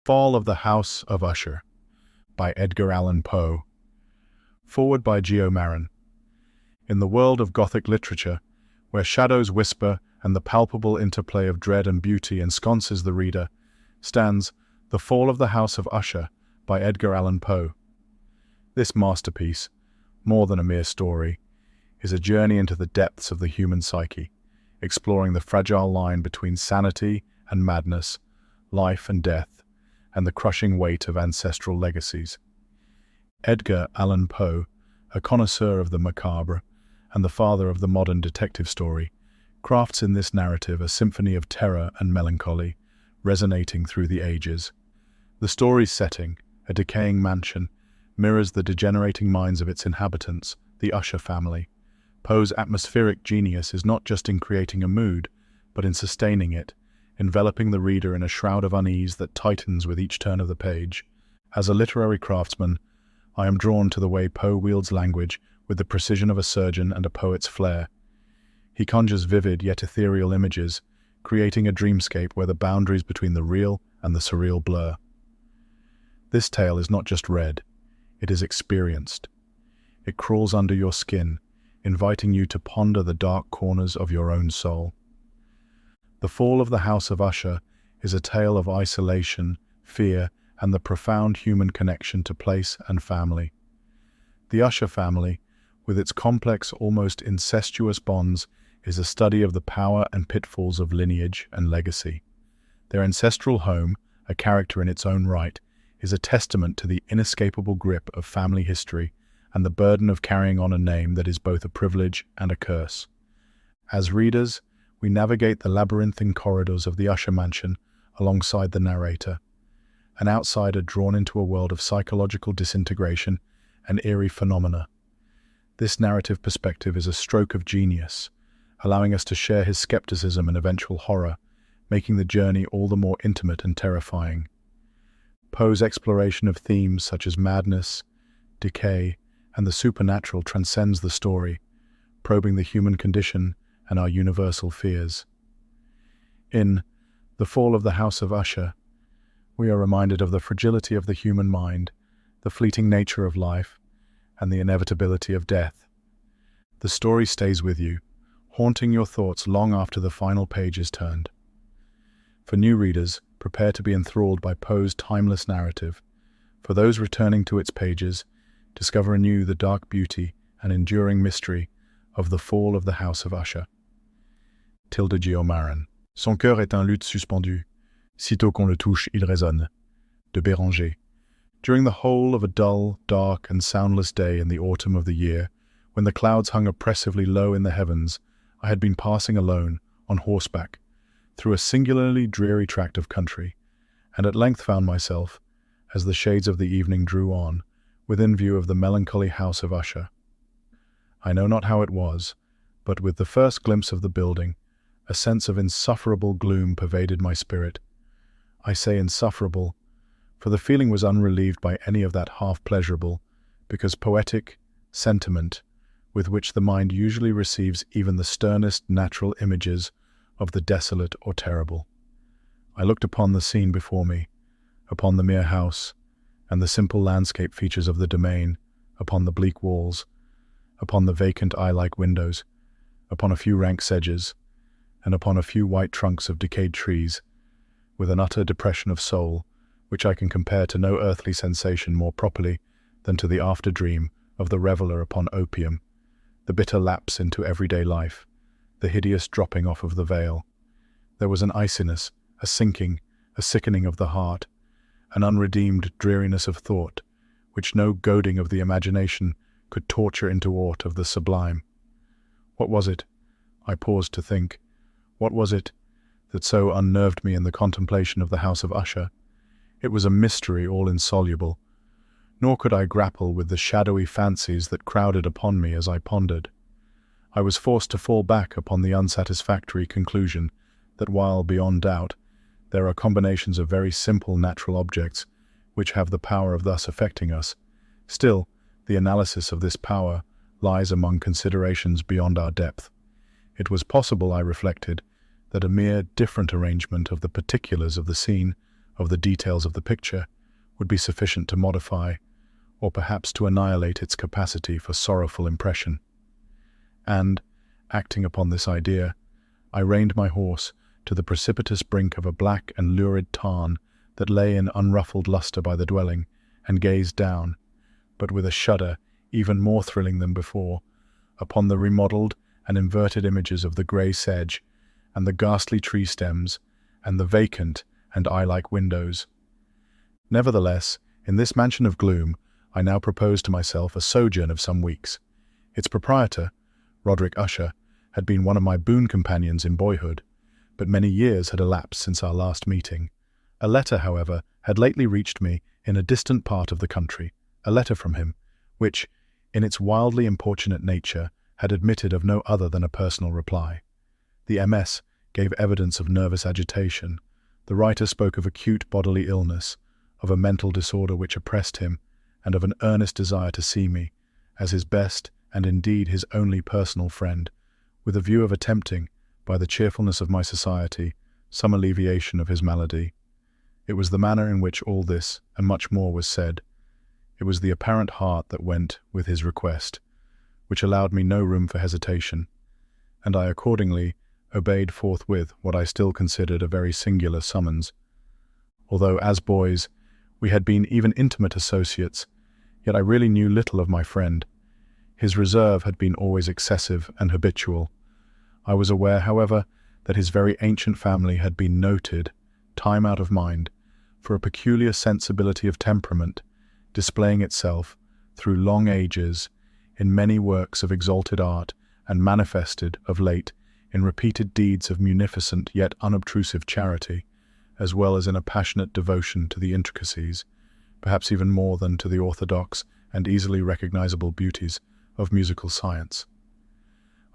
Fall of the House of Usher by Edgar Allan Poe. Forward by Geo Marin. In the world of Gothic literature, where shadows whisper and the palpable interplay of dread and beauty ensconces the reader, stands The Fall of the House of Usher by Edgar Allan Poe. This masterpiece, more than a mere story, is a journey into the depths of the human psyche, exploring the fragile line between sanity and madness, life and death, and the crushing weight of ancestral legacies. Edgar Allan Poe, a connoisseur of the macabre and the father of the modern detective story, crafts in this narrative a symphony of terror and melancholy, resonating through the ages. The story's setting, a decaying mansion, mirrors the degenerating minds of its inhabitants, the Usher family. Poe's atmospheric genius is not just in creating a mood, but in sustaining it, enveloping the reader in a shroud of unease that tightens with each turn of the page. As a literary craftsman, I am drawn to the way Poe wields language with the precision of a surgeon and a poet's flair. He conjures vivid yet ethereal images, creating a dreamscape where the boundaries between the real and the surreal blur. This tale is not just read, it is experienced. It crawls under your skin, inviting you to ponder the dark corners of your own soul. The Fall of the House of Usher is a tale of isolation, fear, and the profound human connection to place and family. The Usher family, with its complex, almost incestuous bonds, is a study of the power and pitfalls of lineage and legacy. Their ancestral home, a character in its own right, is a testament to the inescapable grip of family history and the burden of carrying on a name that is both a privilege and a curse. As readers, we navigate the labyrinthine corridors of the Usher mansion alongside the narrator, an outsider drawn into a world of psychological disintegration and eerie phenomena. This narrative perspective is a stroke of genius, allowing us to share his skepticism and eventual horror, making the journey all the more intimate and terrifying. Poe's exploration of themes such as madness, decay, and the supernatural transcends the story, probing the human condition and our universal fears. In The Fall of the House of Usher, we are reminded of the fragility of the human mind, the fleeting nature of life, and the inevitability of death. The story stays with you, haunting your thoughts long after the final page is turned. For new readers, prepare to be enthralled by Poe's timeless narrative. For those returning to its pages, discover anew the dark beauty and enduring mystery of The Fall of the House of Usher. Tilde Geo Marin. Son cœur est un luth suspendu. Sitôt qu'on le touche, il résonne. De Béranger. During the whole of a dull, dark, and soundless day in the autumn of the year, when the clouds hung oppressively low in the heavens, I had been passing alone, on horseback, through a singularly dreary tract of country, and at length found myself, as the shades of the evening drew on, within view of the melancholy House of Usher. I know not how it was, but with the first glimpse of the building, a sense of insufferable gloom pervaded my spirit. I say insufferable, for the feeling was unrelieved by any of that half-pleasurable, because poetic, sentiment with which the mind usually receives even the sternest natural images of the desolate or terrible. I looked upon the scene before me, upon the mere house, and the simple landscape features of the domain, upon the bleak walls, upon the vacant eye-like windows, upon a few rank sedges, and upon a few white trunks of decayed trees, with an utter depression of soul, which I can compare to no earthly sensation more properly than to the after-dream of the reveller upon opium, the bitter lapse into everyday life, the hideous dropping off of the veil. There was an iciness, a sinking, a sickening of the heart, an unredeemed dreariness of thought, which no goading of the imagination could torture into aught of the sublime. What was it? I paused to think. What was it that so unnerved me in the contemplation of the House of Usher? It was a mystery all insoluble, nor could I grapple with the shadowy fancies that crowded upon me as I pondered. I was forced to fall back upon the unsatisfactory conclusion that while, beyond doubt, there are combinations of very simple natural objects which have the power of thus affecting us, still, the analysis of this power lies among considerations beyond our depth. It was possible, I reflected, that a mere different arrangement of the particulars of the scene, of the details of the picture, would be sufficient to modify, or perhaps to annihilate its capacity for sorrowful impression. And, acting upon this idea, I reined my horse to the precipitous brink of a black and lurid tarn that lay in unruffled lustre by the dwelling, and gazed down, but with a shudder even more thrilling than before, upon the remodelled and inverted images of the grey sedge, and the ghastly tree stems, and the vacant and eye-like windows. Nevertheless, in this mansion of gloom, I now proposed to myself a sojourn of some weeks. Its proprietor, Roderick Usher, had been one of my boon companions in boyhood, but many years had elapsed since our last meeting. A letter, however, had lately reached me in a distant part of the country, a letter from him, which, in its wildly importunate nature, had admitted of no other than a personal reply. The MS gave evidence of nervous agitation. The writer spoke of acute bodily illness, of a mental disorder which oppressed him, and of an earnest desire to see me, as his best and indeed his only personal friend, with a view of attempting, by the cheerfulness of my society, some alleviation of his malady. It was the manner in which all this, and much more, was said. It was the apparent heart that went with his request, which allowed me no room for hesitation, and I accordingly obeyed forthwith what I still considered a very singular summons. Although, as boys, we had been even intimate associates, yet I really knew little of my friend. His reserve had been always excessive and habitual. I was aware, however, that his very ancient family had been noted, time out of mind, for a peculiar sensibility of temperament, displaying itself, through long ages, in many works of exalted art, and manifested, of late, in repeated deeds of munificent yet unobtrusive charity, as well as in a passionate devotion to the intricacies, perhaps even more than to the orthodox and easily recognizable beauties of musical science.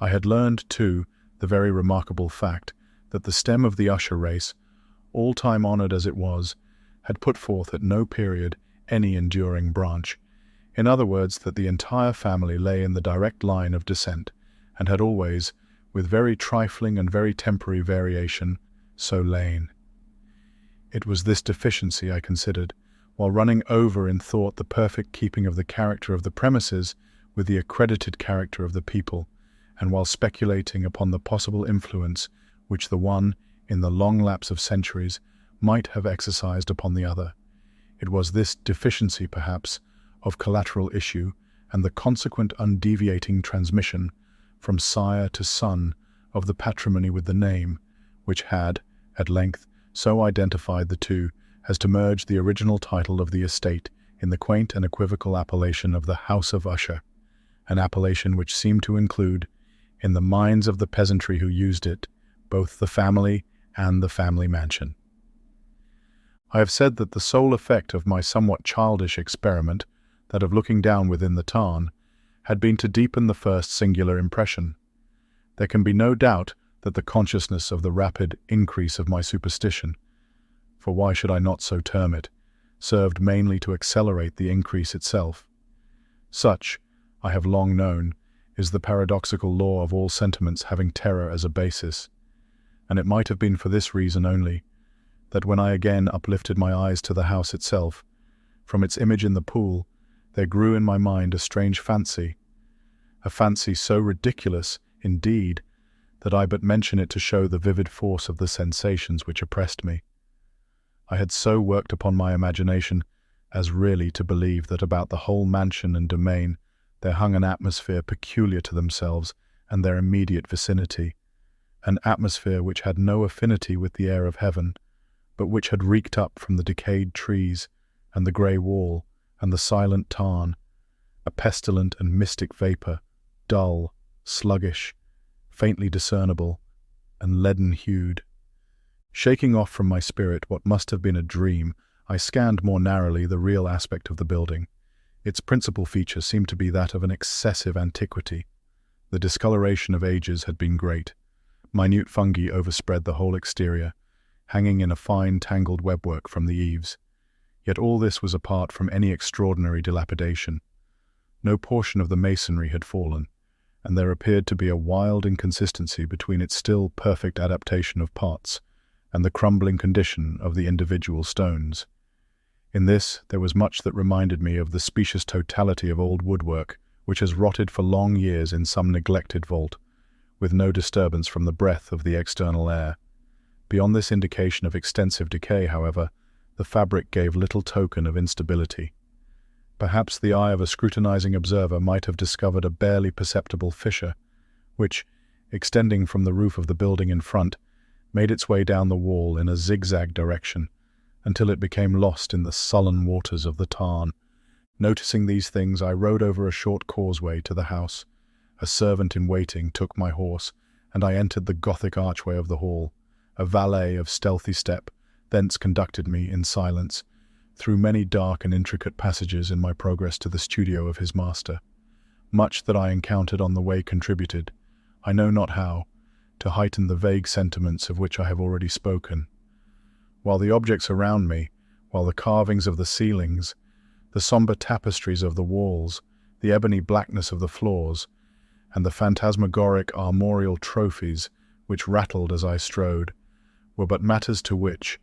I had learned, too, the very remarkable fact that the stem of the Usher race, all time honored as it was, had put forth at no period any enduring branch. In other words, that the entire family lay in the direct line of descent, and had always, with very trifling and very temporary variation, so lain. It was this deficiency I considered, while running over in thought the perfect keeping of the character of the premises with the accredited character of the people, and while speculating upon the possible influence which the one, in the long lapse of centuries, might have exercised upon the other. It was this deficiency, perhaps, of collateral issue, and the consequent undeviating transmission, from sire to son, of the patrimony with the name, which had, at length, so identified the two as to merge the original title of the estate in the quaint and equivocal appellation of the House of Usher, an appellation which seemed to include, in the minds of the peasantry who used it, both the family and the family mansion. I have said that the sole effect of my somewhat childish experiment, that of looking down within the tarn, had been to deepen the first singular impression. There can be no doubt that the consciousness of the rapid increase of my superstition, for why should I not so term it, served mainly to accelerate the increase itself. Such, I have long known, is the paradoxical law of all sentiments having terror as a basis, and it might have been for this reason only, that when I again uplifted my eyes to the house itself, from its image in the pool, there grew in my mind a strange fancy, a fancy so ridiculous, indeed, that I but mention it to show the vivid force of the sensations which oppressed me. I had so worked upon my imagination as really to believe that about the whole mansion and domain there hung an atmosphere peculiar to themselves and their immediate vicinity, an atmosphere which had no affinity with the air of heaven, but which had reeked up from the decayed trees, and the grey wall, and the silent tarn, a pestilent and mystic vapour, dull, sluggish, faintly discernible, and leaden-hued. Shaking off from my spirit what must have been a dream, I scanned more narrowly the real aspect of the building. Its principal feature seemed to be that of an excessive antiquity. The discoloration of ages had been great. Minute fungi overspread the whole exterior, hanging in a fine tangled webwork from the eaves. Yet all this was apart from any extraordinary dilapidation. No portion of the masonry had fallen, and there appeared to be a wild inconsistency between its still perfect adaptation of parts and the crumbling condition of the individual stones. In this, there was much that reminded me of the specious totality of old woodwork, which has rotted for long years in some neglected vault, with no disturbance from the breath of the external air. Beyond this indication of extensive decay, however, the fabric gave little token of instability. Perhaps the eye of a scrutinizing observer might have discovered a barely perceptible fissure, which, extending from the roof of the building in front, made its way down the wall in a zigzag direction, until it became lost in the sullen waters of the tarn. Noticing these things, I rode over a short causeway to the house. A servant in waiting took my horse, and I entered the Gothic archway of the hall. A valet of stealthy step thence conducted me in silence through many dark and intricate passages in my progress to the studio of his master. Much that I encountered on the way contributed, I know not how, to heighten the vague sentiments of which I have already spoken. While the objects around me, while the carvings of the ceilings, the somber tapestries of the walls, the ebony blackness of the floors, and the phantasmagoric armorial trophies which rattled as I strode, were but matters to which,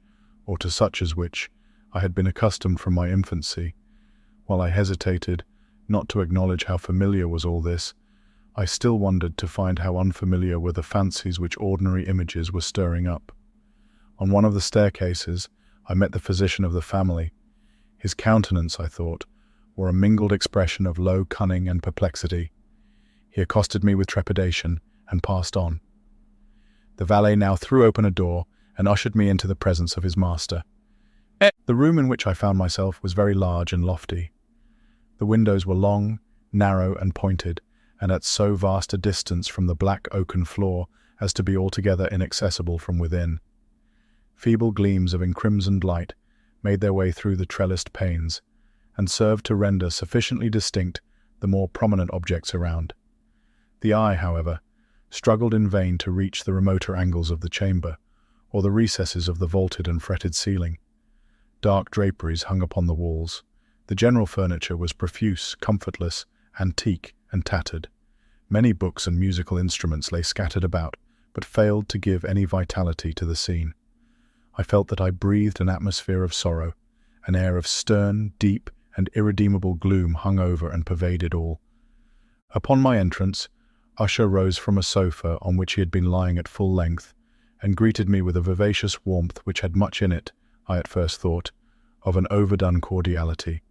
or to such as which, I had been accustomed from my infancy. While I hesitated, not to acknowledge how familiar was all this, I still wondered to find how unfamiliar were the fancies which ordinary images were stirring up. On one of the staircases, I met the physician of the family. His countenance, I thought, wore a mingled expression of low cunning and perplexity. He accosted me with trepidation and passed on. The valet now threw open a door and ushered me into the presence of his master. The room in which I found myself was very large and lofty. The windows were long, narrow, and pointed, and at so vast a distance from the black oaken floor as to be altogether inaccessible from within. Feeble gleams of encrimsoned light made their way through the trellised panes, and served to render sufficiently distinct the more prominent objects around. The eye, however, struggled in vain to reach the remoter angles of the chamber, or the recesses of the vaulted and fretted ceiling. Dark draperies hung upon the walls. The general furniture was profuse, comfortless, antique, and tattered. Many books and musical instruments lay scattered about, but failed to give any vitality to the scene. I felt that I breathed an atmosphere of sorrow. An air of stern, deep, and irredeemable gloom hung over and pervaded all. Upon my entrance, Usher rose from a sofa on which he had been lying at full length, and greeted me with a vivacious warmth which had much in it, I at first thought, of an overdone cordiality,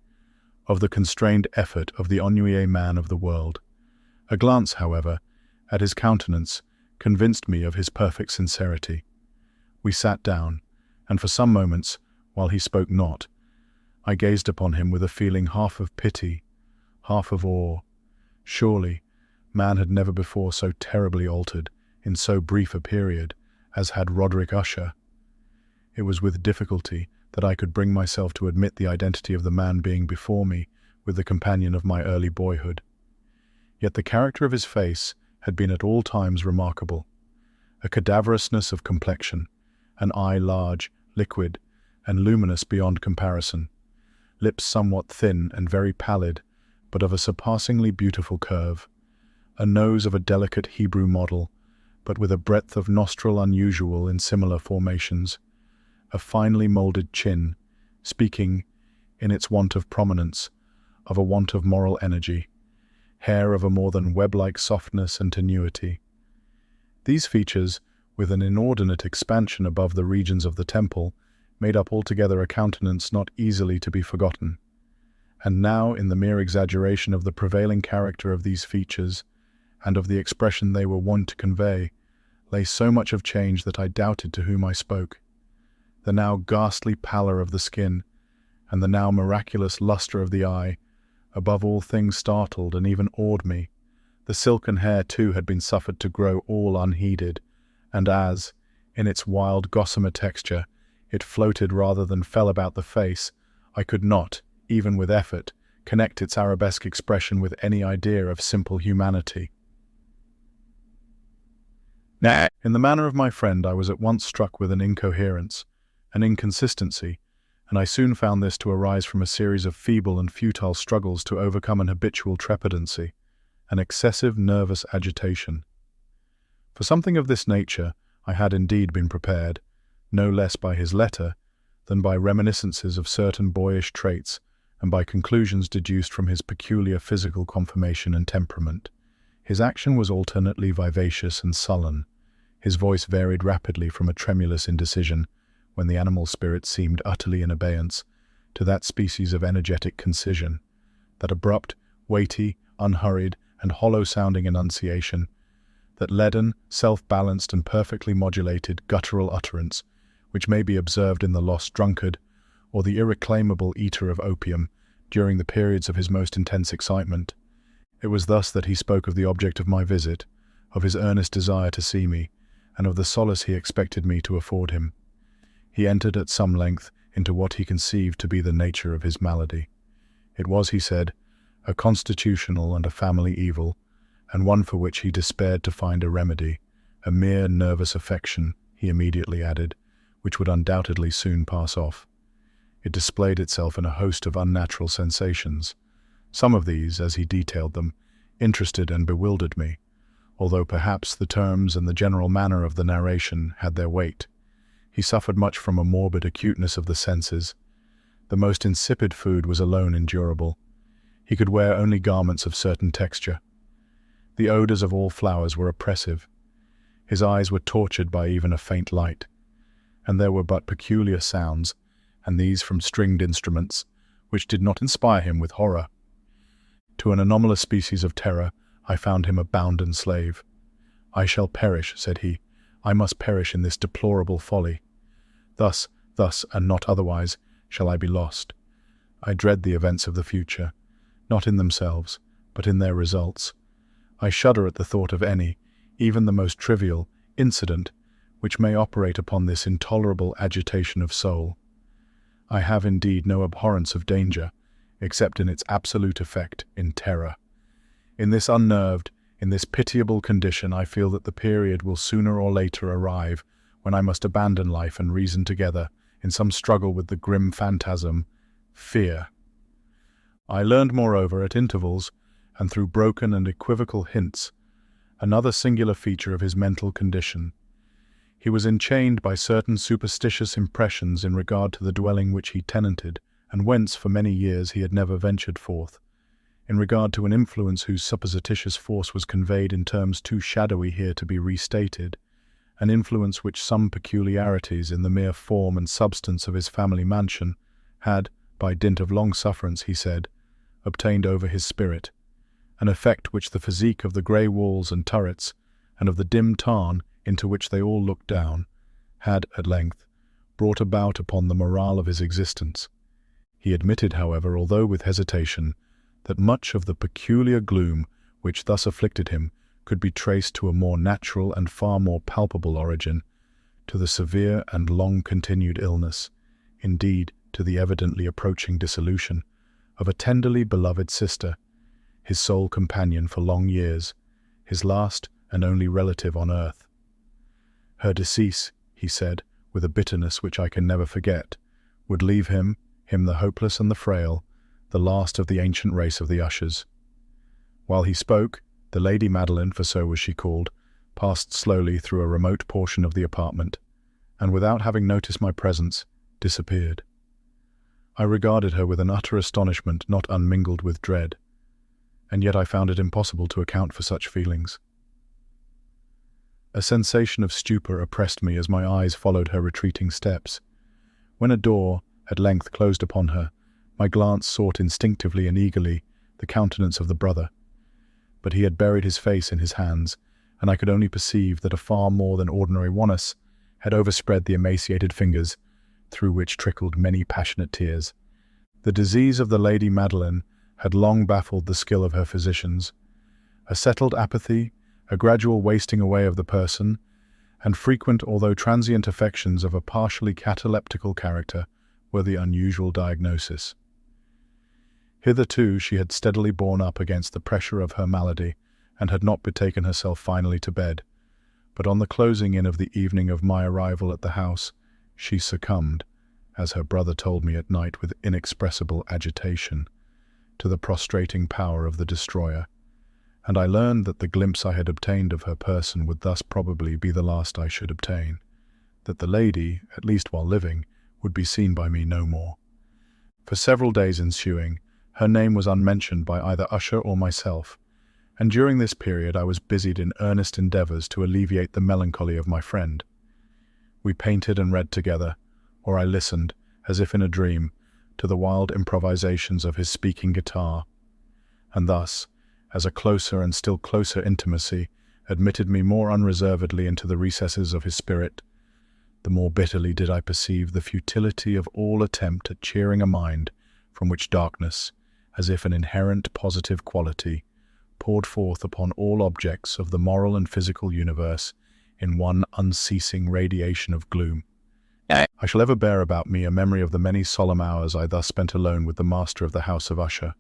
of the constrained effort of the ennuyé man of the world. A glance, however, at his countenance convinced me of his perfect sincerity. We sat down, and for some moments, while he spoke not, I gazed upon him with a feeling half of pity, half of awe. Surely, man had never before so terribly altered, in so brief a period, as had Roderick Usher. It was with difficulty that I could bring myself to admit the identity of the man being before me with the companion of my early boyhood. Yet the character of his face had been at all times remarkable. A cadaverousness of complexion, an eye large, liquid, and luminous beyond comparison, lips somewhat thin and very pallid, but of a surpassingly beautiful curve, a nose of a delicate Hebrew model, but with a breadth of nostril unusual in similar formations, a finely moulded chin, speaking, in its want of prominence, of a want of moral energy, hair of a more than web-like softness and tenuity. These features, with an inordinate expansion above the regions of the temple, made up altogether a countenance not easily to be forgotten. And now, in the mere exaggeration of the prevailing character of these features, and of the expression they were wont to convey, lay so much of change that I doubted to whom I spoke. The now ghastly pallor of the skin, and the now miraculous lustre of the eye, above all things startled and even awed me. The silken hair, too, had been suffered to grow all unheeded, and as, in its wild gossamer texture, it floated rather than fell about the face, I could not, even with effort, connect its arabesque expression with any idea of simple humanity. In the manner of my friend, I was at once struck with an incoherence, an inconsistency, and I soon found this to arise from a series of feeble and futile struggles to overcome an habitual trepidancy, an excessive nervous agitation. For something of this nature I had indeed been prepared, no less by his letter than by reminiscences of certain boyish traits and by conclusions deduced from his peculiar physical conformation and temperament. His action was alternately vivacious and sullen. His voice varied rapidly from a tremulous indecision, when the animal spirit seemed utterly in abeyance, to that species of energetic concision, that abrupt, weighty, unhurried, and hollow-sounding enunciation, that leaden, self-balanced and perfectly modulated guttural utterance, which may be observed in the lost drunkard, or the irreclaimable eater of opium, during the periods of his most intense excitement. It was thus that he spoke of the object of my visit, of his earnest desire to see me, and of the solace he expected me to afford him. He entered at some length into what he conceived to be the nature of his malady. It was, he said, a constitutional and a family evil, and one for which he despaired to find a remedy, a mere nervous affection, he immediately added, which would undoubtedly soon pass off. It displayed itself in a host of unnatural sensations. Some of these, as he detailed them, interested and bewildered me, although perhaps the terms and the general manner of the narration had their weight. He suffered much from a morbid acuteness of the senses. The most insipid food was alone endurable. He could wear only garments of certain texture. The odors of all flowers were oppressive. His eyes were tortured by even a faint light, and there were but peculiar sounds, and these from stringed instruments, which did not inspire him with horror. To an anomalous species of terror, I found him a bounden slave. "I shall perish," said he. "I must perish in this deplorable folly. Thus, and not otherwise, shall I be lost. I dread the events of the future, not in themselves, but in their results. I shudder at the thought of any, even the most trivial, incident which may operate upon this intolerable agitation of soul. I have indeed no abhorrence of danger, except in its absolute effect in terror. In this unnerved, in this pitiable condition, I feel that the period will sooner or later arrive when I must abandon life and reason together in some struggle with the grim phantasm, fear." I learned, moreover, at intervals, and through broken and equivocal hints, another singular feature of his mental condition. He was enchained by certain superstitious impressions in regard to the dwelling which he tenanted, and whence for many years he had never ventured forth, in regard to an influence whose supposititious force was conveyed in terms too shadowy here to be restated, an influence which some peculiarities in the mere form and substance of his family mansion had, by dint of long sufferance, he said, obtained over his spirit, an effect which the physique of the grey walls and turrets, and of the dim tarn into which they all looked down, had, at length, brought about upon the morale of his existence. He admitted, however, although with hesitation, that much of the peculiar gloom which thus afflicted him could be traced to a more natural and far more palpable origin, to the severe and long-continued illness, indeed to the evidently approaching dissolution, of a tenderly beloved sister, his sole companion for long years, his last and only relative on earth. Her decease, he said, with a bitterness which I can never forget, would leave him the hopeless and the frail, the last of the ancient race of the Ushers. While he spoke, the Lady Madeline, for so was she called, passed slowly through a remote portion of the apartment, and without having noticed my presence, disappeared. I regarded her with an utter astonishment not unmingled with dread, and yet I found it impossible to account for such feelings. A sensation of stupor oppressed me as my eyes followed her retreating steps. When a door, at length, closed upon her, my glance sought instinctively and eagerly the countenance of the brother. But he had buried his face in his hands, and I could only perceive that a far more than ordinary wanness had overspread the emaciated fingers, through which trickled many passionate tears. The disease of the Lady Madeline had long baffled the skill of her physicians. A settled apathy, a gradual wasting away of the person, and frequent although transient affections of a partially cataleptical character were the unusual diagnosis. Hitherto she had steadily borne up against the pressure of her malady, and had not betaken herself finally to bed, but on the closing in of the evening of my arrival at the house, she succumbed, as her brother told me at night with inexpressible agitation, to the prostrating power of the destroyer, and I learned that the glimpse I had obtained of her person would thus probably be the last I should obtain, that the lady, at least while living, would be seen by me no more. For several days ensuing, her name was unmentioned by either Usher or myself, and during this period I was busied in earnest endeavours to alleviate the melancholy of my friend. We painted and read together, or I listened, as if in a dream, to the wild improvisations of his speaking guitar, and thus, as a closer and still closer intimacy admitted me more unreservedly into the recesses of his spirit, the more bitterly did I perceive the futility of all attempt at cheering a mind from which darkness, as if an inherent positive quality, poured forth upon all objects of the moral and physical universe in one unceasing radiation of gloom. I shall ever bear about me a memory of the many solemn hours I thus spent alone with the master of the House of Usher.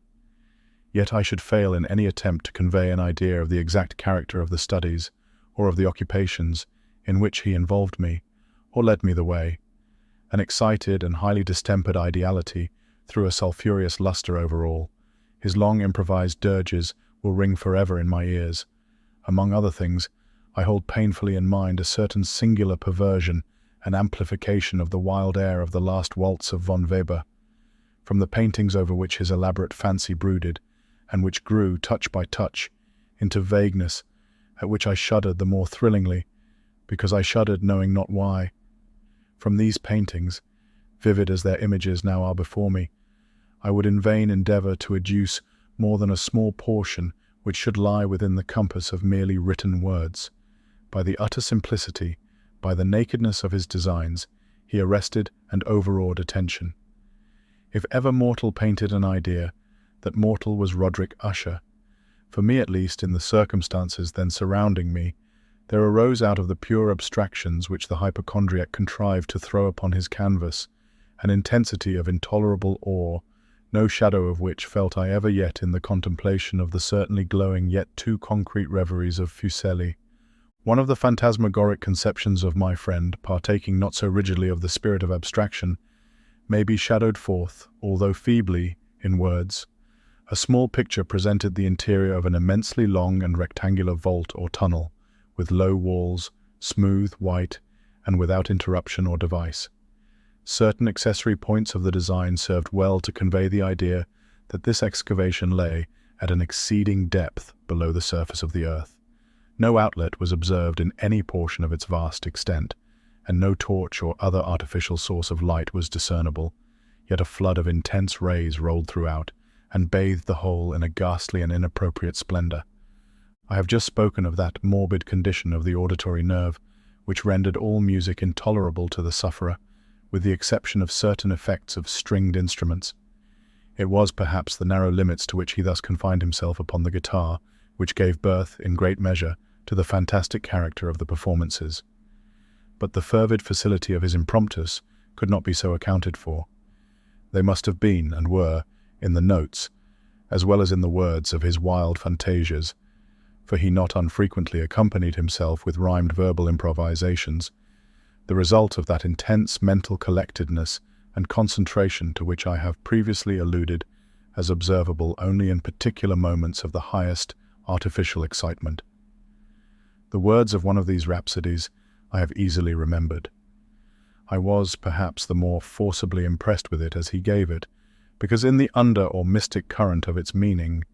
Yet I should fail in any attempt to convey an idea of the exact character of the studies, or of the occupations, in which he involved me, or led me the way. An excited and highly distempered ideality threw a sulphureous lustre over all. His long improvised dirges will ring forever in my ears. Among other things, I hold painfully in mind a certain singular perversion and amplification of the wild air of the last waltz of von Weber, from the paintings over which his elaborate fancy brooded, and which grew, touch by touch, into vagueness, at which I shuddered the more thrillingly, because I shuddered knowing not why. From these paintings, vivid as their images now are before me, I would in vain endeavour to adduce more than a small portion which should lie within the compass of merely written words. By the utter simplicity, by the nakedness of his designs, he arrested and overawed attention. If ever mortal painted an idea, that mortal was Roderick Usher. For me at least, in the circumstances then surrounding me, there arose out of the pure abstractions which the hypochondriac contrived to throw upon his canvas an intensity of intolerable awe, no shadow of which felt I ever yet in the contemplation of the certainly glowing yet too concrete reveries of Fuseli. One of the phantasmagoric conceptions of my friend, partaking not so rigidly of the spirit of abstraction, may be shadowed forth, although feebly, in words. A small picture presented the interior of an immensely long and rectangular vault or tunnel, with low walls, smooth, white, and without interruption or device. Certain accessory points of the design served well to convey the idea that this excavation lay at an exceeding depth below the surface of the earth. No outlet was observed in any portion of its vast extent, and no torch or other artificial source of light was discernible, yet a flood of intense rays rolled throughout, and bathed the whole in a ghastly and inappropriate splendor. I have just spoken of that morbid condition of the auditory nerve, which rendered all music intolerable to the sufferer, with the exception of certain effects of stringed instruments. It was perhaps the narrow limits to which he thus confined himself upon the guitar, which gave birth, in great measure, to the fantastic character of the performances. But the fervid facility of his impromptus could not be so accounted for. They must have been, and were, in the notes, as well as in the words of his wild fantasias, for he not unfrequently accompanied himself with rhymed verbal improvisations, the result of that intense mental collectedness and concentration to which I have previously alluded as observable only in particular moments of the highest artificial excitement. The words of one of these rhapsodies I have easily remembered. I was, perhaps, the more forcibly impressed with it as he gave it, because in the under or mystic current of its meaning,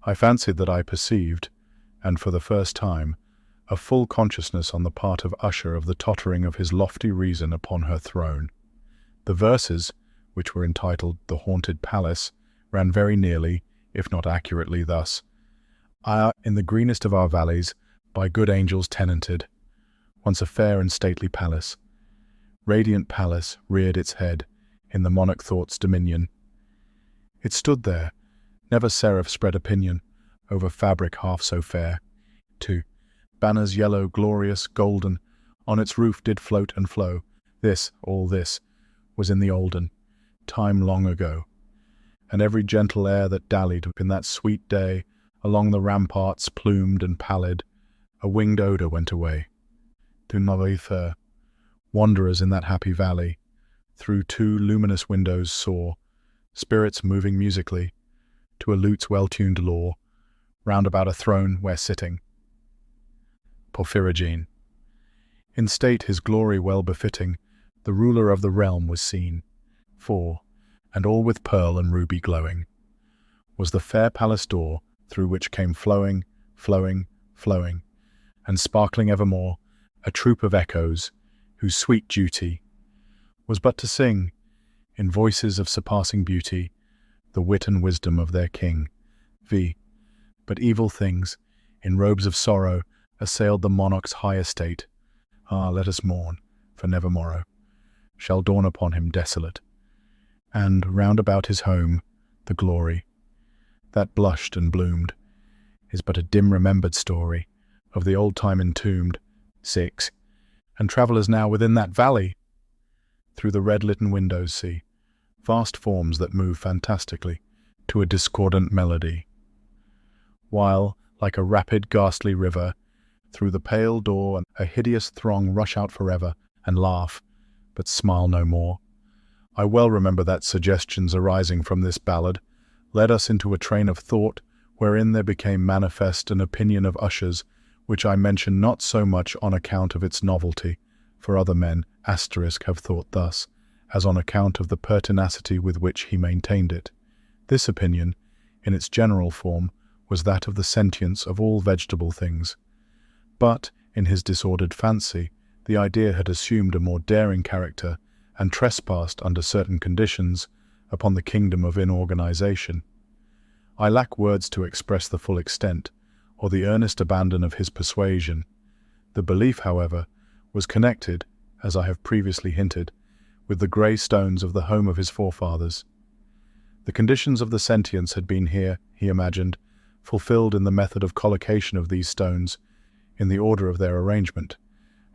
I fancied that I perceived, and for the first time, a full consciousness on the part of Usher of the tottering of his lofty reason upon her throne. The verses, which were entitled The Haunted Palace, ran very nearly, if not accurately, thus: in the greenest of our valleys, by good angels tenanted, once a fair and stately palace. Radiant palace reared its head in the monarch thought's dominion. It stood there, never seraph spread a pinion over fabric half so fair. 2. Banners yellow, glorious, golden, on its roof did float and flow. This, all this, was in the olden time long ago, and every gentle air that dallied in that sweet day along the ramparts, plumed and pallid, a winged odour went away. To Narrator, wanderers in that happy valley, through 2 luminous windows saw spirits moving musically to a lute's well-tuned law, round about a throne where sitting. Porphyrogene. In state his glory well befitting, the ruler of the realm was seen. For, and all with pearl and ruby glowing, was the fair palace door, through which came flowing, flowing, flowing, and sparkling evermore, a troop of echoes, whose sweet duty was but to sing, in voices of surpassing beauty, the wit and wisdom of their king. But evil things, in robes of sorrow, assailed the monarch's high estate. Ah, let us mourn, for never morrow shall dawn upon him desolate. And, round about his home, the glory that blushed and bloomed is but a dim-remembered story of the old time entombed. 6. And travellers now within that valley, through the red-litten windows see vast forms that move fantastically to a discordant melody, while, like a rapid, ghastly river, through the pale door a hideous throng rush out forever and laugh, but smile no more. I well remember that suggestions arising from this ballad led us into a train of thought wherein there became manifest an opinion of Usher's, which I mention not so much on account of its novelty, for other men have thought thus, as on account of the pertinacity with which he maintained it. This opinion, in its general form, was that of the sentience of all vegetable things. But, in his disordered fancy, the idea had assumed a more daring character and trespassed under certain conditions upon the kingdom of inorganization. I lack words to express the full extent, or the earnest abandon of his persuasion. The belief, however, was connected, as I have previously hinted, with the grey stones of the home of his forefathers. The conditions of the sentience had been here, he imagined, fulfilled in the method of collocation of these stones, in the order of their arrangement,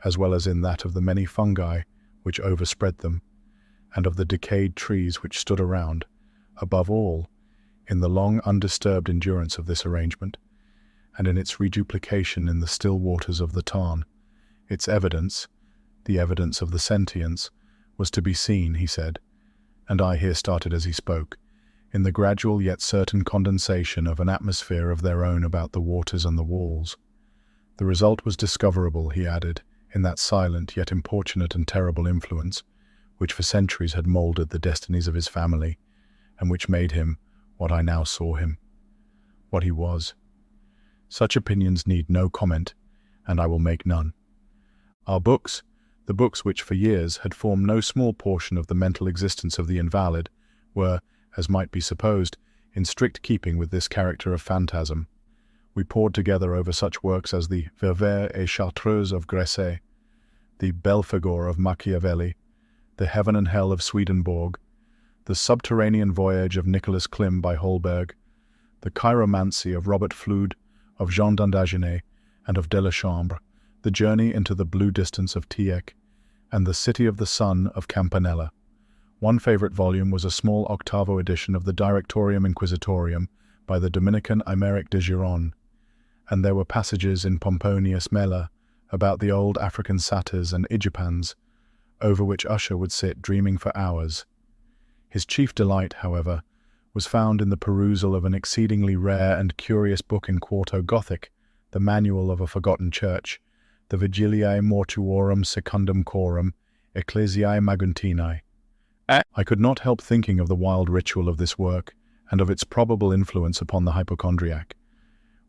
as well as in that of the many fungi which overspread them, and of the decayed trees which stood around, above all, in the long undisturbed endurance of this arrangement, and in its reduplication in the still waters of the tarn. Its evidence, the evidence of the sentience, was to be seen, he said, and I here started as he spoke, in the gradual yet certain condensation of an atmosphere of their own about the waters and the walls. The result was discoverable, he added, in that silent yet importunate and terrible influence, which for centuries had moulded the destinies of his family, and which made him what I now saw him, what he was. Such opinions need no comment, and I will make none. Our books, the books which for years had formed no small portion of the mental existence of the invalid, were, as might be supposed, in strict keeping with this character of phantasm. We pored together over such works as the Ververs et Chartreuse of Gresset, the Belphegor of Machiavelli, the Heaven and Hell of Swedenborg, the Subterranean Voyage of Nicholas Klim by Holberg, the Chiromancy of Robert Flude, of Jean d'Indaginé, and of Delechambre, the Journey into the Blue Distance of Tieck, and the City of the Sun of Campanella. One favorite volume was a small octavo edition of the Directorium Inquisitorium by the Dominican Aymeric de Giron, and there were passages in Pomponius Mela about the old African satyrs and Igipans, over which Usher would sit dreaming for hours. His chief delight, however, was found in the perusal of an exceedingly rare and curious book in quarto Gothic, the Manual of a Forgotten Church, the Vigiliae Mortuorum Secundum Coram Ecclesiae Maguntinae. I could not help thinking of the wild ritual of this work, and of its probable influence upon the hypochondriac,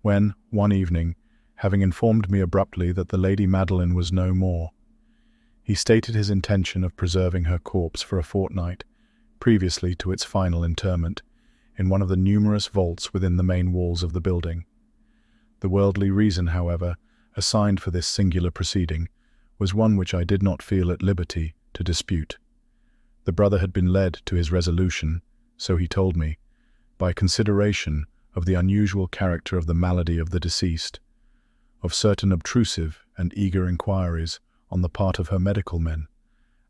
when, one evening, having informed me abruptly that the Lady Madeline was no more, he stated his intention of preserving her corpse for a fortnight, previously to its final interment, in one of the numerous vaults within the main walls of the building. The worldly reason, however, assigned for this singular proceeding was one which I did not feel at liberty to dispute. The brother had been led to his resolution, so he told me, by consideration of the unusual character of the malady of the deceased, of certain obtrusive and eager inquiries on the part of her medical men,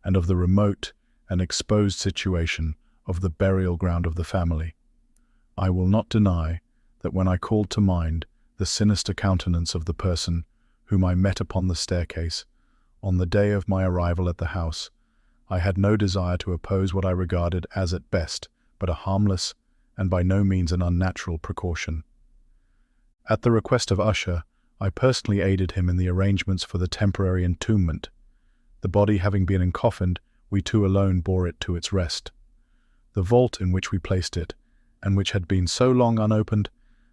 and of the remote and exposed situation of the burial ground of the family. I will not deny that when I called to mind the sinister countenance of the person whom I met upon the staircase on the day of my arrival at the house, I had no desire to oppose what I regarded as at best but a harmless and by no means an unnatural precaution. At the request of Usher, I personally aided him in the arrangements for the temporary entombment. The body having been encoffined, we two alone bore it to its rest. The vault in which we placed it, and which had been so long unopened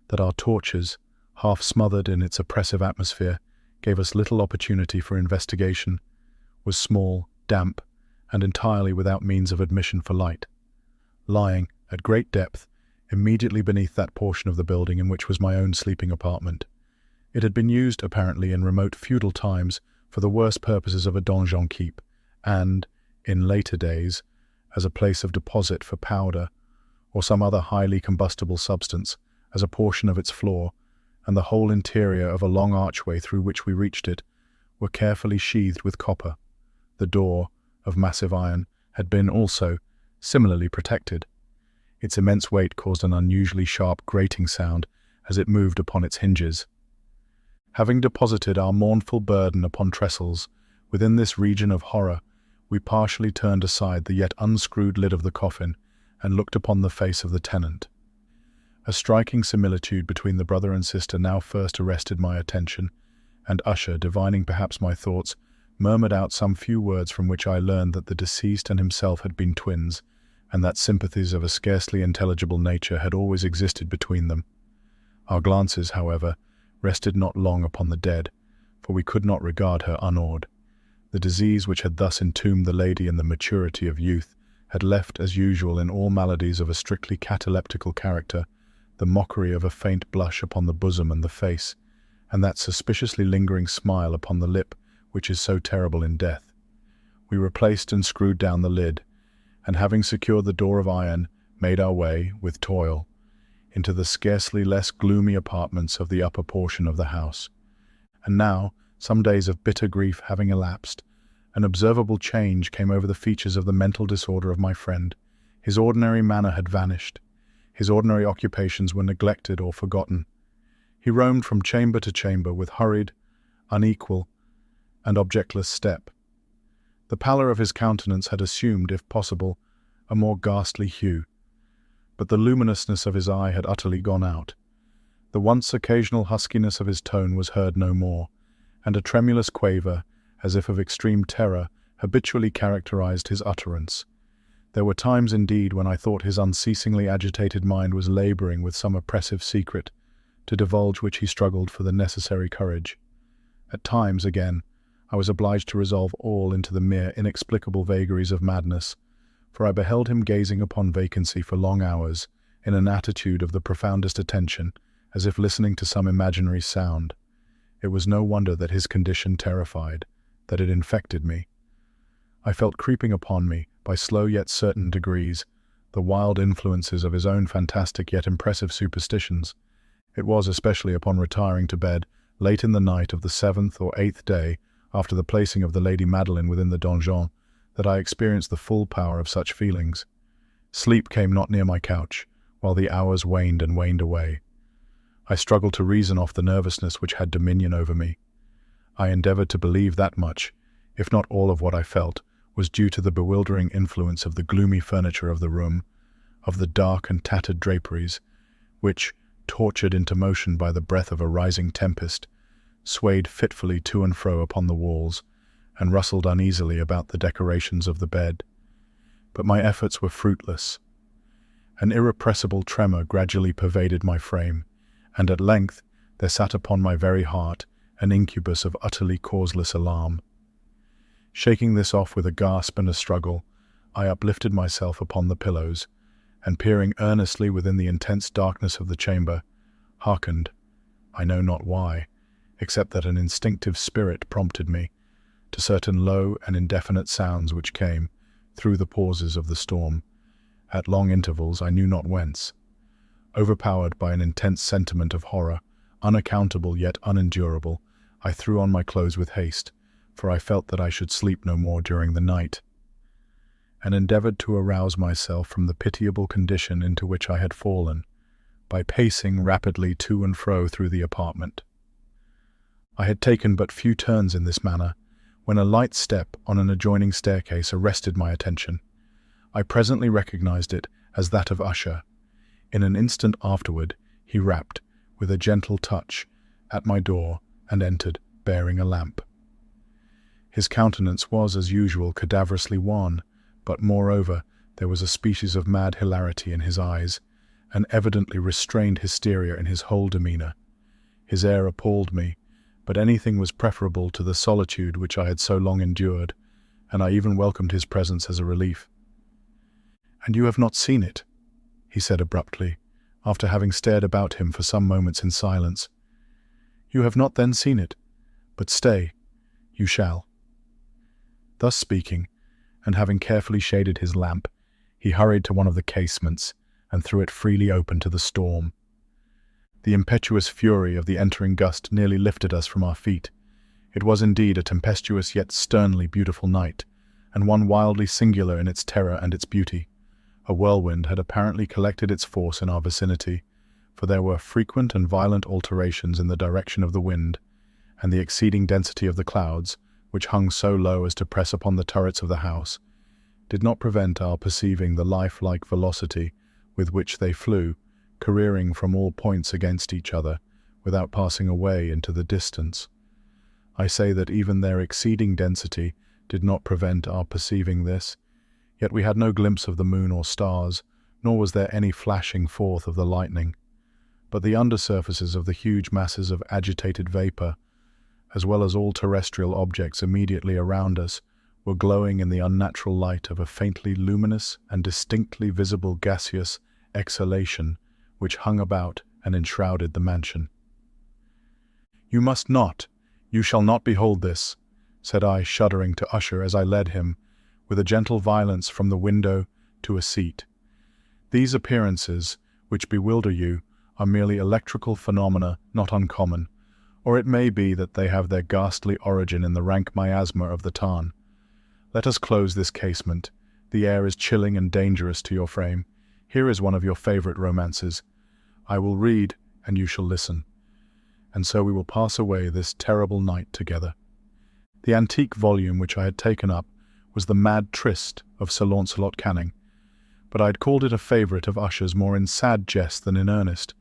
that our torches, half smothered in its oppressive atmosphere, gave us little opportunity for investigation, was small, damp, and entirely without means of admission for light. Lying, at great depth, immediately beneath that portion of the building in which was my own sleeping apartment. It had been used, apparently, in remote feudal times for the worst purposes of a donjon keep, and, in later days, as a place of deposit for powder or some other highly combustible substance, as a portion of its floor, and the whole interior of a long archway through which we reached it, were carefully sheathed with copper. The door, of massive iron, had been also similarly protected. Its immense weight caused an unusually sharp grating sound as it moved upon its hinges. Having deposited our mournful burden upon trestles, within this region of horror, we partially turned aside the yet unscrewed lid of the coffin and looked upon the face of the tenant. A striking similitude between the brother and sister now first arrested my attention, and Usher, divining perhaps my thoughts, murmured out some few words from which I learned that the deceased and himself had been twins, and that sympathies of a scarcely intelligible nature had always existed between them. Our glances, however, rested not long upon the dead, for we could not regard her unawed. The disease which had thus entombed the lady in the maturity of youth had left, as usual in all maladies of a strictly cataleptical character, the mockery of a faint blush upon the bosom and the face, and that suspiciously lingering smile upon the lip which is so terrible in death. We replaced and screwed down the lid, and having secured the door of iron, made our way, with toil, into the scarcely less gloomy apartments of the upper portion of the house. And now, some days of bitter grief having elapsed, an observable change came over the features of the mental disorder of my friend. His ordinary manner had vanished. His ordinary occupations were neglected or forgotten. He roamed from chamber to chamber with hurried, unequal, and objectless step. The pallor of his countenance had assumed, if possible, a more ghastly hue, but the luminousness of his eye had utterly gone out. The once occasional huskiness of his tone was heard no more, and a tremulous quaver, as if of extreme terror, habitually characterized his utterance. There were times indeed when I thought his unceasingly agitated mind was laboring with some oppressive secret, to divulge which he struggled for the necessary courage. At times, again, I was obliged to resolve all into the mere inexplicable vagaries of madness, for I beheld him gazing upon vacancy for long hours, in an attitude of the profoundest attention, as if listening to some imaginary sound. It was no wonder that his condition terrified, that it infected me. I felt creeping upon me, by slow yet certain degrees, the wild influences of his own fantastic yet impressive superstitions. It was especially upon retiring to bed, late in the night of the 7th or 8th day after the placing of the Lady Madeline within the donjon, that I experienced the full power of such feelings. Sleep came not near my couch, while the hours waned and waned away. I struggled to reason off the nervousness which had dominion over me. I endeavored to believe that much, if not all of what I felt, was due to the bewildering influence of the gloomy furniture of the room, of the dark and tattered draperies, which, tortured into motion by the breath of a rising tempest, swayed fitfully to and fro upon the walls, and rustled uneasily about the decorations of the bed. But my efforts were fruitless. An irrepressible tremor gradually pervaded my frame, and at length there sat upon my very heart an incubus of utterly causeless alarm. Shaking this off with a gasp and a struggle, I uplifted myself upon the pillows, and peering earnestly within the intense darkness of the chamber, hearkened, I know not why, except that an instinctive spirit prompted me, to certain low and indefinite sounds which came, through the pauses of the storm, at long intervals I knew not whence. Overpowered by an intense sentiment of horror, unaccountable yet unendurable, I threw on my clothes with haste, for I felt that I should sleep no more during the night, and endeavored to arouse myself from the pitiable condition into which I had fallen, by pacing rapidly to and fro through the apartment. I had taken but few turns in this manner, when a light step on an adjoining staircase arrested my attention. I presently recognized it as that of Usher. In an instant afterward, he rapped, with a gentle touch, at my door and entered, bearing a lamp. His countenance was, as usual, cadaverously wan, but, moreover, there was a species of mad hilarity in his eyes, an evidently restrained hysteria in his whole demeanour. His air appalled me, but anything was preferable to the solitude which I had so long endured, and I even welcomed his presence as a relief. "And you have not seen it?" he said abruptly, after having stared about him for some moments in silence. "You have not then seen it? But stay, you shall." Thus speaking, and having carefully shaded his lamp, he hurried to one of the casements and threw it freely open to the storm. The impetuous fury of the entering gust nearly lifted us from our feet. It was indeed a tempestuous yet sternly beautiful night, and one wildly singular in its terror and its beauty. A whirlwind had apparently collected its force in our vicinity, for there were frequent and violent alterations in the direction of the wind, and the exceeding density of the clouds, which hung so low as to press upon the turrets of the house, did not prevent our perceiving the lifelike velocity with which they flew, careering from all points against each other, without passing away into the distance. I say that even their exceeding density did not prevent our perceiving this, yet we had no glimpse of the moon or stars, nor was there any flashing forth of the lightning. But the undersurfaces of the huge masses of agitated vapour, as well as all terrestrial objects immediately around us, were glowing in the unnatural light of a faintly luminous and distinctly visible gaseous exhalation which hung about and enshrouded the mansion. "You must not, you shall not behold this," said I, shuddering to Usher as I led him, with a gentle violence, from the window to a seat. "These appearances, which bewilder you, are merely electrical phenomena not uncommon, or it may be that they have their ghastly origin in the rank miasma of the tarn. Let us close this casement. The air is chilling and dangerous to your frame. Here is one of your favourite romances. I will read, and you shall listen. And so we will pass away this terrible night together." The antique volume which I had taken up was the Mad Tryst of Sir Launcelot Canning, but I had called it a favourite of Usher's more in sad jest than in earnest,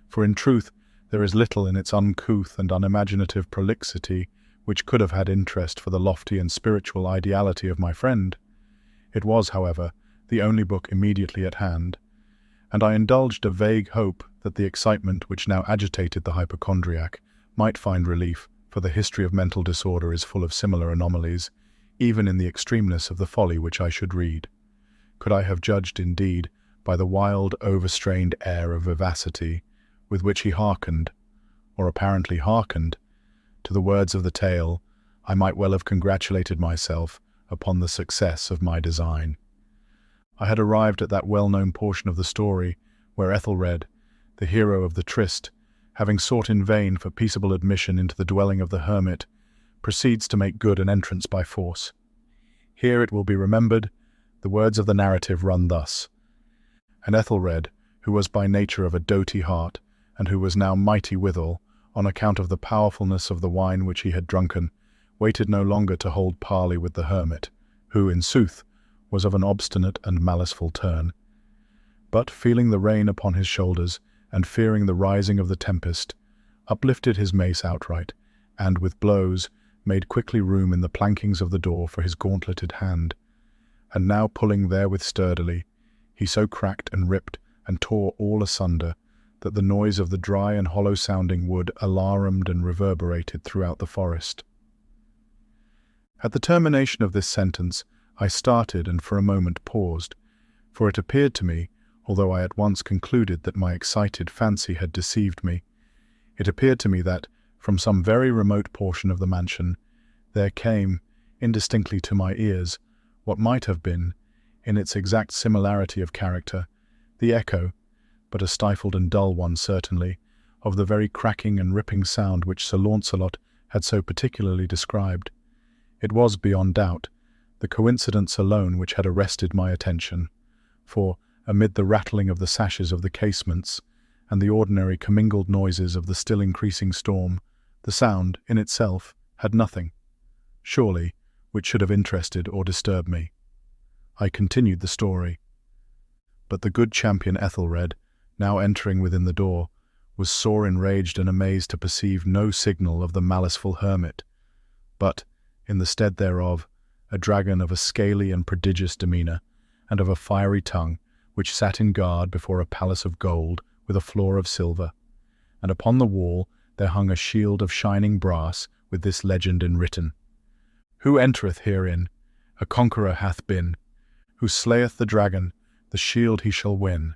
for in truth there is little in its uncouth and unimaginative prolixity which could have had interest for the lofty and spiritual ideality of my friend. It was, however, the only book immediately at hand, and I indulged a vague hope that the excitement which now agitated the hypochondriac might find relief, for the history of mental disorder is full of similar anomalies, even in the extremeness of the folly which I should read. Could I have judged, indeed, by the wild, overstrained air of vivacity with which he hearkened, or apparently hearkened, to the words of the tale, I might well have congratulated myself upon the success of my design. I had arrived at that well-known portion of the story where Ethelred, the hero of the tryst, having sought in vain for peaceable admission into the dwelling of the hermit, proceeds to make good an entrance by force. Here, it will be remembered, the words of the narrative run thus: "And Ethelred, who was by nature of a doughty heart, and who was now mighty withal, on account of the powerfulness of the wine which he had drunken, waited no longer to hold parley with the hermit, who, in sooth, was of an obstinate and maliceful turn. But, feeling the rain upon his shoulders, and fearing the rising of the tempest, uplifted his mace outright, and, with blows, made quickly room in the plankings of the door for his gauntleted hand. And now pulling therewith sturdily, he so cracked and ripped and tore all asunder, that the noise of the dry and hollow-sounding wood alarumed and reverberated throughout the forest." At the termination of this sentence, I started and for a moment paused, for it appeared to me, although I at once concluded that my excited fancy had deceived me, it appeared to me that, from some very remote portion of the mansion, there came, indistinctly to my ears, what might have been, in its exact similarity of character, the echo, but a stifled and dull one certainly, of the very cracking and ripping sound which Sir Launcelot had so particularly described. It was, beyond doubt, the coincidence alone which had arrested my attention, for, amid the rattling of the sashes of the casements, and the ordinary commingled noises of the still increasing storm, the sound, in itself, had nothing, surely, which should have interested or disturbed me. I continued the story. But the good champion Ethelred, now entering within the door, was sore enraged and amazed to perceive no signal of the maliceful hermit, but, in the stead thereof, a dragon of a scaly and prodigious demeanour, and of a fiery tongue, which sat in guard before a palace of gold with a floor of silver. And upon the wall there hung a shield of shining brass with this legend enwritten: Who entereth herein, a conqueror hath been. Who slayeth the dragon, the shield he shall win.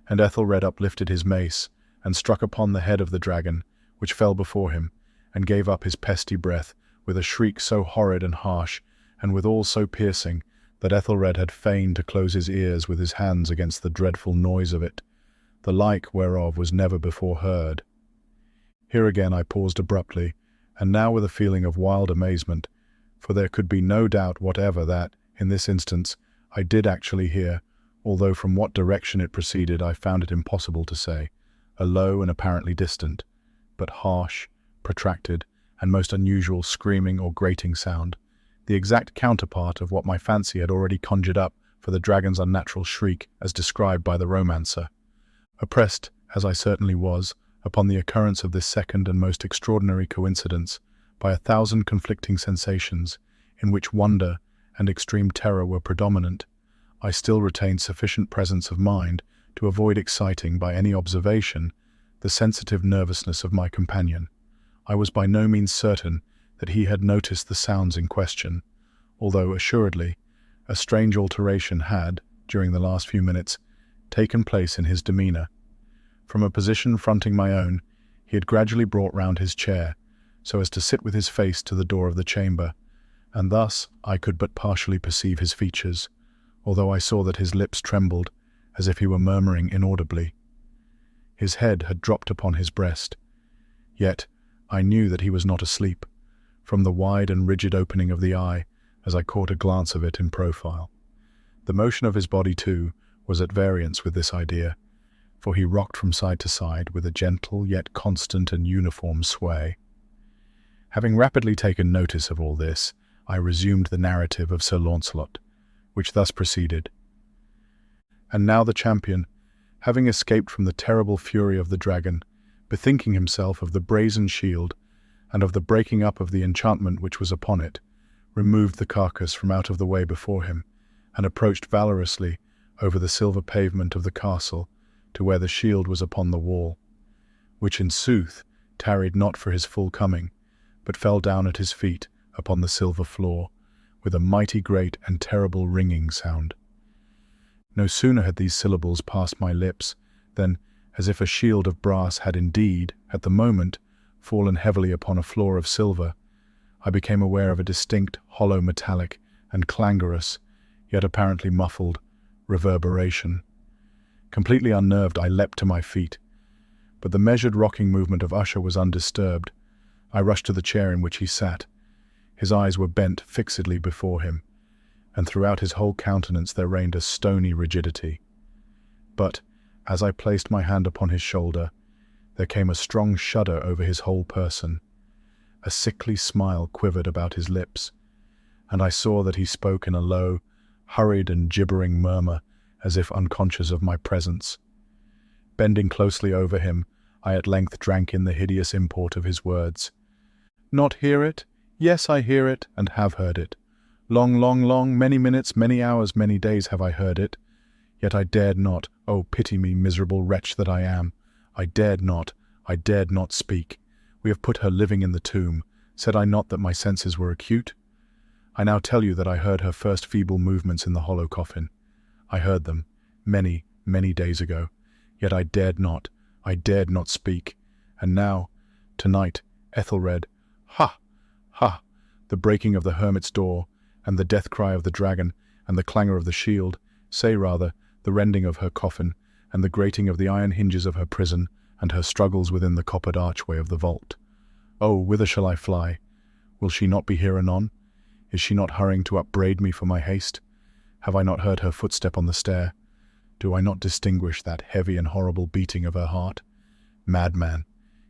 And Ethelred uplifted his mace, and struck upon the head of the dragon, which fell before him, and gave up his pesty breath, with a shriek so horrid and harsh, and withal so piercing, that Ethelred had fain to close his ears with his hands against the dreadful noise of it, the like whereof was never before heard. Here again I paused abruptly, and now with a feeling of wild amazement, for there could be no doubt whatever that, in this instance, I did actually hear, although from what direction it proceeded I found it impossible to say, a low and apparently distant, but harsh, protracted, and most unusual screaming or grating sound, the exact counterpart of what my fancy had already conjured up for the dragon's unnatural shriek as described by the romancer. Oppressed, as I certainly was, upon the occurrence of this second and most extraordinary coincidence, by 1,000 conflicting sensations, in which wonder and extreme terror were predominant, I still retained sufficient presence of mind to avoid exciting by any observation the sensitive nervousness of my companion. I was by no means certain that he had noticed the sounds in question, although, assuredly, a strange alteration had, during the last few minutes, taken place in his demeanour. From a position fronting my own, he had gradually brought round his chair, so as to sit with his face to the door of the chamber, and thus I could but partially perceive his features, although I saw that his lips trembled, as if he were murmuring inaudibly. His head had dropped upon his breast, yet I knew that he was not asleep, from the wide and rigid opening of the eye, as I caught a glance of it in profile. The motion of his body, too, was at variance with this idea, for he rocked from side to side with a gentle yet constant and uniform sway. Having rapidly taken notice of all this, I resumed the narrative of Sir Launcelot, which thus proceeded. And now the champion, having escaped from the terrible fury of the dragon, bethinking himself of the brazen shield, and of the breaking up of the enchantment which was upon it, removed the carcass from out of the way before him, and approached valorously over the silver pavement of the castle to where the shield was upon the wall, which in sooth tarried not for his full coming, but fell down at his feet upon the silver floor, with a mighty great and terrible ringing sound. No sooner had these syllables passed my lips, than, as if a shield of brass had indeed, at the moment, fallen heavily upon a floor of silver, I became aware of a distinct, hollow metallic, and clangorous, yet apparently muffled, reverberation. Completely unnerved, I leapt to my feet, but the measured rocking movement of Usher was undisturbed. I rushed to the chair in which he sat. His eyes were bent fixedly before him, and throughout his whole countenance there reigned a stony rigidity. But, as I placed my hand upon his shoulder, there came a strong shudder over his whole person. A sickly smile quivered about his lips, and I saw that he spoke in a low, hurried and gibbering murmur, as if unconscious of my presence. Bending closely over him, I at length drank in the hideous import of his words. "Not hear it? Yes, I hear it, and have heard it. Long, many minutes, many hours, many days have I heard it. Yet I dared not, oh, pity me, miserable wretch that I am. I dared not speak. We have put her living in the tomb. Said I not that my senses were acute? I now tell you that I heard her first feeble movements in the hollow coffin. I heard them, many, many days ago. Yet I dared not speak. And now, tonight, Ethelred, ha! Ha! The breaking of the hermit's door, and the death cry of the dragon, and the clangor of the shield, say rather, the rending of her coffin, and the grating of the iron hinges of her prison, and her struggles within the coppered archway of the vault. Oh, whither shall I fly? Will she not be here anon? Is she not hurrying to upbraid me for my haste? Have I not heard her footstep on the stair? Do I not distinguish that heavy and horrible beating of her heart? Madman!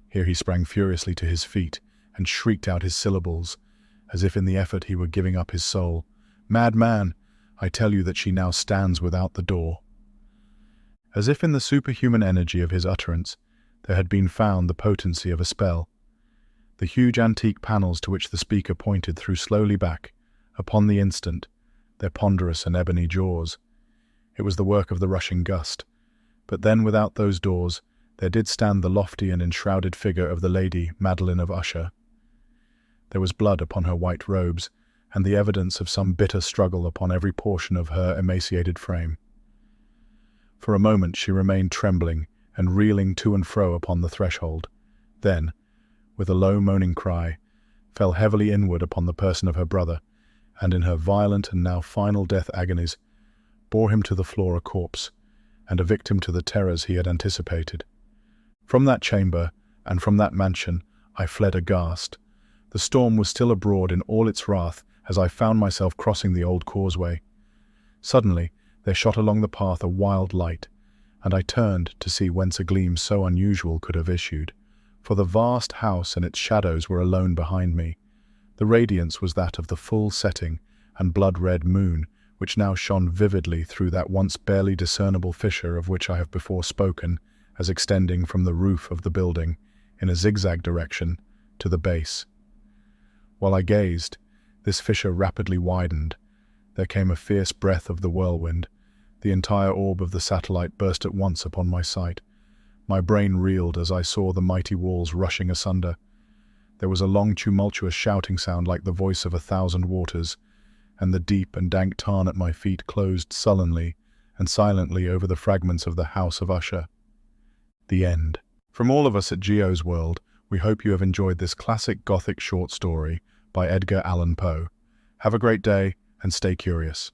Here he sprang furiously to his feet, and shrieked out his syllables, as if in the effort he were giving up his soul. Madman! I tell you that she now stands without the door. As if in the superhuman energy of his utterance, there had been found the potency of a spell. The huge antique panels to which the speaker pointed threw slowly back, upon the instant, their ponderous and ebony jaws. It was the work of the rushing gust. But then without those doors, there did stand the lofty and enshrouded figure of the Lady Madeline of Usher. There was blood upon her white robes, and the evidence of some bitter struggle upon every portion of her emaciated frame. For a moment she remained trembling and reeling to and fro upon the threshold, then, with a low moaning cry, fell heavily inward upon the person of her brother, and in her violent and now final death agonies, bore him to the floor a corpse, and a victim to the terrors he had anticipated. From that chamber, and from that mansion, I fled aghast. The storm was still abroad in all its wrath as I found myself crossing the old causeway. Suddenly, there shot along the path a wild light, and I turned to see whence a gleam so unusual could have issued, for the vast house and its shadows were alone behind me. The radiance was that of the full setting and blood-red moon, which now shone vividly through that once barely discernible fissure of which I have before spoken, as extending from the roof of the building, in a zigzag direction, to the base. While I gazed, this fissure rapidly widened. There came a fierce breath of the whirlwind. The entire orb of the satellite burst at once upon my sight. My brain reeled as I saw the mighty walls rushing asunder. There was a long tumultuous shouting sound like the voice of 1,000 waters, and the deep and dank tarn at my feet closed sullenly and silently over the fragments of the House of Usher. The end. From all of us at Geo's World, we hope you have enjoyed this classic Gothic short story by Edgar Allan Poe. Have a great day and stay curious.